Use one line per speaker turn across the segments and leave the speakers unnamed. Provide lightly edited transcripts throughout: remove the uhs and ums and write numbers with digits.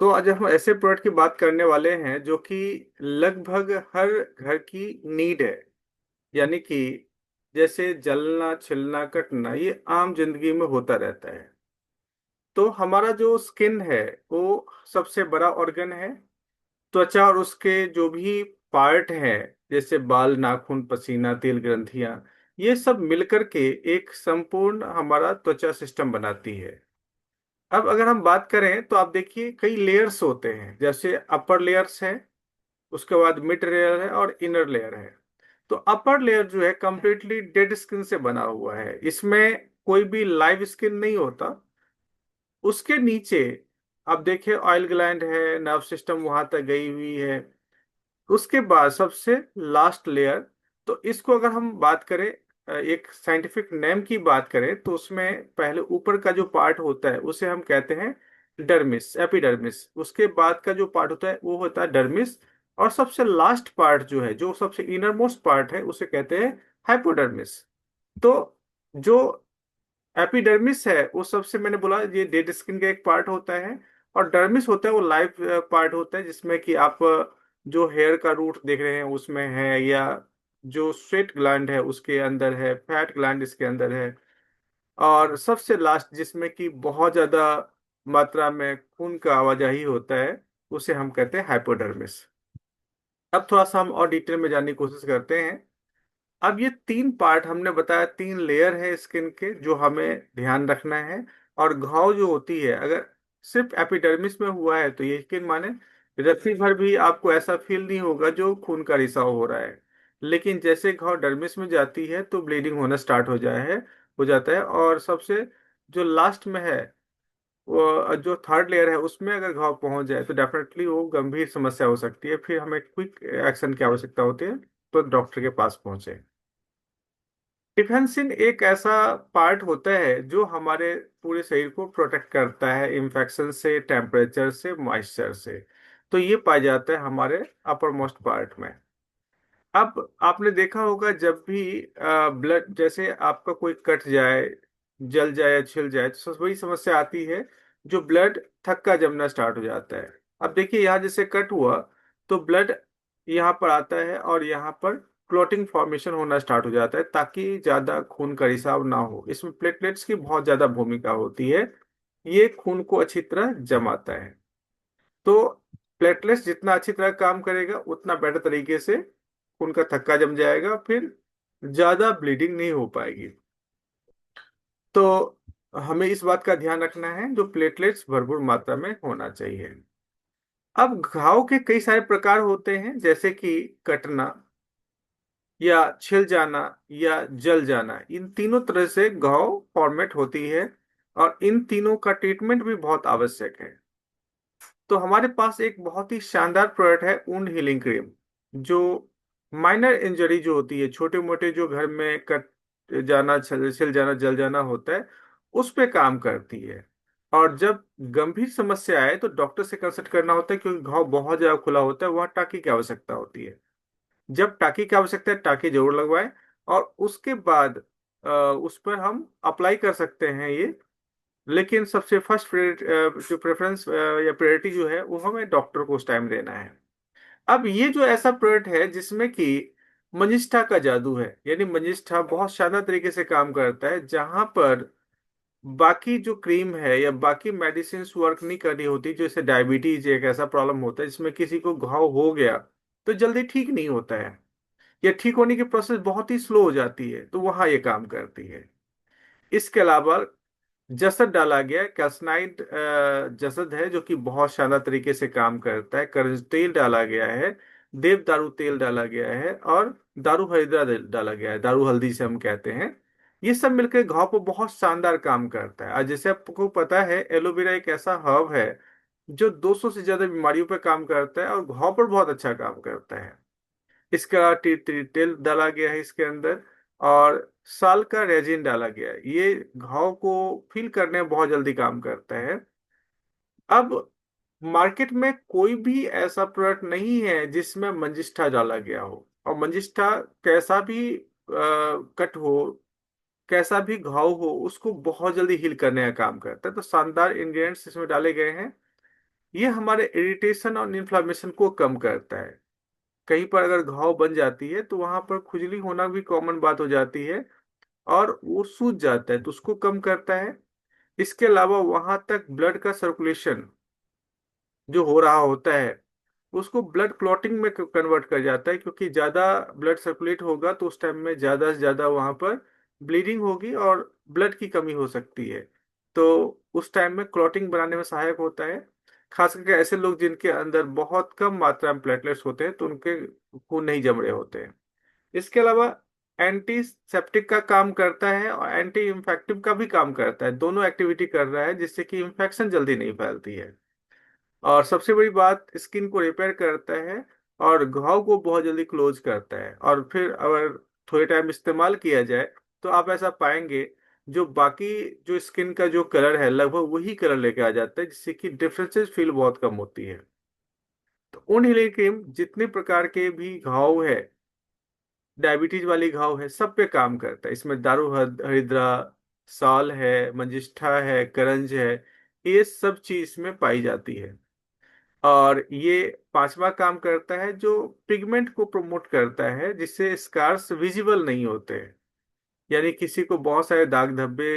तो आज हम ऐसे प्रोडक्ट की बात करने वाले हैं जो कि लगभग हर घर की नीड है। यानी कि जैसे जलना छिलना कटना ये आम जिंदगी में होता रहता है। तो हमारा जो स्किन है वो सबसे बड़ा ऑर्गन है। त्वचा और उसके जो भी पार्ट हैं जैसे बाल नाखून पसीना तेल ग्रंथियां, ये सब मिलकर के एक संपूर्ण हमारा त्वचा सिस्टम बनाती है। अब अगर हम बात करें तो आप देखिए कई लेयर्स होते हैं, जैसे अपर लेयर्स है, उसके बाद मिड लेयर है और इनर लेयर है। तो अपर लेयर जो है कंप्लीटली डेड स्किन से बना हुआ है, इसमें कोई भी लाइव स्किन नहीं होता। उसके नीचे आप देखिए ऑयल ग्लैंड है, नर्व सिस्टम वहां तक गई हुई है। उसके बाद सबसे लास्ट लेयर, तो इसको अगर हम बात करें एक साइंटिफिक नेम की बात करें तो उसमें पहले ऊपर का जो पार्ट होता है उसे हम कहते हैं डर्मिस एपिडर्मिस। उसके बाद का जो पार्ट होता है वो होता है डर्मिस। और सबसे लास्ट पार्ट जो है, जो सबसे इनर मोस्ट पार्ट है, उसे कहते हैं हाइपोडर्मिस। तो जो एपिडर्मिस है वो सबसे, मैंने बोला, ये डेड स्किन का एक पार्ट होता है। और डर्मिस होता है वो लाइव पार्ट होता है, जिसमें कि आप जो हेयर का रूट देख रहे हैं उसमें है, या जो स्वेट ग्लैंड है उसके अंदर है, फैट ग्लैंड इसके अंदर है। और सबसे लास्ट जिसमें कि बहुत ज्यादा मात्रा में खून का आवाजाही होता है उसे हम कहते हैं हाइपोडर्मिस। अब थोड़ा सा हम और डिटेल में जानने की कोशिश करते हैं। अब ये तीन पार्ट हमने बताया, तीन लेयर है स्किन के जो हमें ध्यान रखना है। और घाव जो होती है, अगर सिर्फ एपिडर्मिस में हुआ है तो ये स्किन माने रत्ती भर भी आपको ऐसा फील नहीं होगा जो खून का रिसाव हो रहा है। लेकिन जैसे घाव डर्मिस में जाती है तो ब्लीडिंग होना स्टार्ट हो जाता है। और सबसे जो लास्ट में है, वो जो थर्ड लेयर है, उसमें अगर घाव पहुंच जाए तो डेफिनेटली वो गंभीर समस्या हो सकती है, फिर हमें क्विक एक्शन की आवश्यकता होती है, तो डॉक्टर के पास पहुंचे। डिफेंसिन एक ऐसा पार्ट होता है जो हमारे पूरे शरीर को प्रोटेक्ट करता है इन्फेक्शन से, टेम्परेचर से, मॉइस्चर से। तो ये पाया जाता है हमारे अपर मोस्ट पार्ट में। अब आपने देखा होगा जब भी ब्लड, जैसे आपका कोई कट जाए, जल जाए या छिल जाए, तो वही समस्या आती है, जो ब्लड थक्का जमना स्टार्ट हो जाता है। अब देखिए यहाँ जैसे कट हुआ तो ब्लड यहाँ पर आता है और यहाँ पर क्लॉटिंग फॉर्मेशन होना स्टार्ट हो जाता है, ताकि ज्यादा खून का रिसाव ना हो। इसमें प्लेटलेट्स की बहुत ज्यादा भूमिका होती है, ये खून को अच्छी तरह जमाता है। तो प्लेटलेट्स जितना अच्छी तरह काम करेगा उतना बेटर तरीके से खून का थक्का जम जाएगा, फिर ज्यादा ब्लीडिंग नहीं हो पाएगी। तो हमें इस बात का ध्यान रखना है, जो प्लेटलेट्स भरपूर मात्रा में होना चाहिए। अब घाव के कई सारे प्रकार होते हैं, जैसे कि कटना या छिल जाना या जल जाना, इन तीनों तरह से घाव फॉर्मेट होती है। और इन तीनों का ट्रीटमेंट भी बहुत आवश्यक है। तो हमारे पास एक बहुत ही शानदार प्रोडक्ट है, वुंड हीलिंग क्रीम, जो माइनर इंजरी जो होती है, छोटे मोटे जो घर में कट जाना, छिल जाना, जल जाना होता है, उस पे काम करती है। और जब गंभीर समस्या आए तो डॉक्टर से कंसल्ट करना होता है, क्योंकि घाव बहुत ज्यादा खुला होता है, वहाँ टाँकी की आवश्यकता होती है। जब टाँकी की आवश्यकता है टाँकी जरूर लगवाएं। और उसके बाद उस पर हम अप्लाई कर सकते हैं ये। लेकिन सबसे फर्स्ट जो प्रेफरेंस या प्रायोरिटी जो है वो हमें डॉक्टर को उस टाइम देना है। अब ये जो ऐसा प्रोडक्ट है जिसमें कि मजिस्टा का जादू है, यानी मजिस्टा बहुत शानदार तरीके से काम करता है, जहां पर बाकी जो क्रीम है या बाकी मेडिसिन वर्क नहीं कर रही होती। जैसे डायबिटीज एक ऐसा प्रॉब्लम होता है जिसमें किसी को घाव हो गया तो जल्दी ठीक नहीं होता है, या ठीक होने की प्रोसेस बहुत ही स्लो हो जाती है, तो वहां ये काम करती है। इसके अलावा जसद डाला गया है, कैल्सनाइड जसद है जो कि बहुत शानदार तरीके से काम करता है। करंज तेल डाला गया है, देवदारू तेल डाला गया है, और दारू हरिद्रा डाला गया है, दारू हल्दी से हम कहते हैं। ये सब मिलकर घाव पर बहुत शानदार काम करता है। और जैसे आपको पता है, एलोवेरा एक ऐसा हर्ब है जो 200 से ज्यादा बीमारियों पर काम करता है और घाव पर बहुत अच्छा काम करता है। इसका तेल डाला गया है इसके अंदर, और साल का रेजिन डाला गया है। ये घाव को फील करने में बहुत जल्दी काम करता है। अब मार्केट में कोई भी ऐसा प्रोडक्ट नहीं है जिसमें मंजिष्ठा डाला गया हो। और मंजिष्ठा कैसा भी कट हो, कैसा भी घाव हो उसको बहुत जल्दी हील करने का काम करता है। तो शानदार इंग्रेडिएंट्स इसमें डाले गए हैं। ये हमारे इरिटेशन और इन्फ्लामेशन को कम करता है। कहीं पर अगर घाव बन जाती है तो वहां पर खुजली होना भी कॉमन बात हो जाती है, और वो सूज जाता है तो उसको कम करता है। इसके अलावा वहां तक ब्लड का सर्कुलेशन जो हो रहा होता है उसको ब्लड क्लॉटिंग में कन्वर्ट कर जाता है, क्योंकि ज्यादा ब्लड सर्कुलेट होगा तो उस टाइम में ज्यादा से ज्यादा वहां पर ब्लीडिंग होगी और ब्लड की कमी हो सकती है। तो उस टाइम में क्लॉटिंग बनाने में सहायक होता है। खास करके ऐसे लोग जिनके अंदर बहुत कम मात्रा में प्लेटलेट्स होते हैं तो उनके खून नहीं जम रहे होते हैं। इसके अलावा एंटीसेप्टिक का काम करता है और एंटी इंफेक्टिव का भी काम करता है। दोनों एक्टिविटी कर रहा है जिससे कि इंफेक्शन जल्दी नहीं फैलती है। और सबसे बड़ी बात, स्किन को रिपेयर करता है और घाव को बहुत जल्दी क्लोज करता है। और फिर अगर थोड़े टाइम इस्तेमाल किया जाए तो आप ऐसा पाएंगे जो बाकी जो स्किन का जो कलर है लगभग वही कलर लेके आ जाता है, जिससे कि डिफरेंसेस फील बहुत कम होती है। तो उन हीलिंग क्रीम जितने प्रकार के भी घाव है, डायबिटीज वाली घाव है, सब पे काम करता है। इसमें दारू हरिद्रा, साल है, मंजिष्ठा है, करंज है, ये सब चीज इसमें पाई जाती है। और ये पांचवा काम करता है जो पिगमेंट को प्रमोट करता है, जिससे स्कार्स विजिबल नहीं होते हैं। यानी किसी को बहुत सारे दाग धब्बे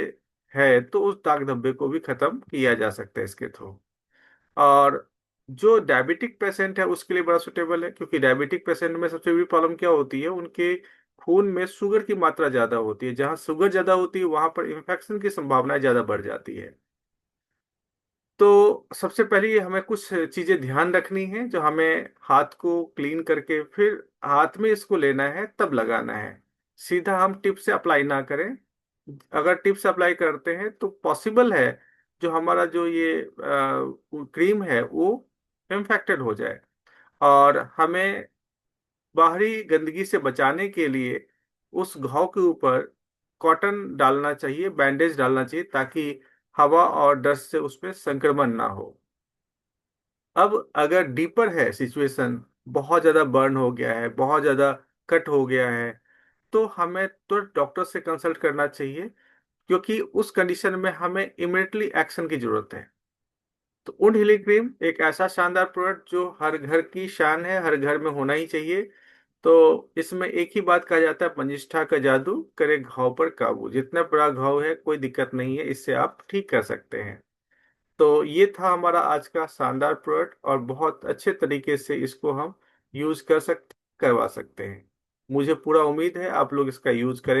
है तो उस दाग धब्बे को भी खत्म किया जा सकता है इसके थ्रू। और जो डायबिटिक पेशेंट है उसके लिए बड़ा सुटेबल है, क्योंकि डायबिटिक पेशेंट में सबसे बड़ी प्रॉब्लम क्या होती है, उनके खून में शुगर की मात्रा ज्यादा होती है। जहां शुगर ज्यादा होती है वहां पर इन्फेक्शन की संभावना ज्यादा बढ़ जाती है। तो सबसे पहले ये हमें कुछ चीजें ध्यान रखनी है, जो हमें हाथ को क्लीन करके फिर हाथ में इसको लेना है तब लगाना है। सीधा हम टिप से अप्लाई ना करें। अगर टिप से अप्लाई करते हैं तो पॉसिबल है जो हमारा जो ये क्रीम है वो इन्फेक्टेड हो जाए। और हमें बाहरी गंदगी से बचाने के लिए उस घाव के ऊपर कॉटन डालना चाहिए, बैंडेज डालना चाहिए, ताकि हवा और डस्ट से उसमें संक्रमण ना हो। अब अगर डीपर है सिचुएशन, बहुत ज्यादा बर्न हो गया है, बहुत ज्यादा कट हो गया है, तो हमें तुरंत डॉक्टर से कंसल्ट करना चाहिए, क्योंकि उस कंडीशन में हमें इमिडिएटली एक्शन की जरूरत है। तो उड हीलिंग क्रीम एक ऐसा शानदार प्रोडक्ट जो हर घर की शान है, हर घर में होना ही चाहिए। तो इसमें एक ही बात कहा जाता है, पंजिष्ठा का जादू करे घाव पर काबू। जितना बड़ा घाव है कोई दिक्कत नहीं है, इससे आप ठीक कर सकते हैं। तो ये था हमारा आज का शानदार प्रोडक्ट, और बहुत अच्छे तरीके से इसको हम यूज करवा सकते हैं। मुझे पूरा उम्मीद है आप लोग इसका यूज करेंगे।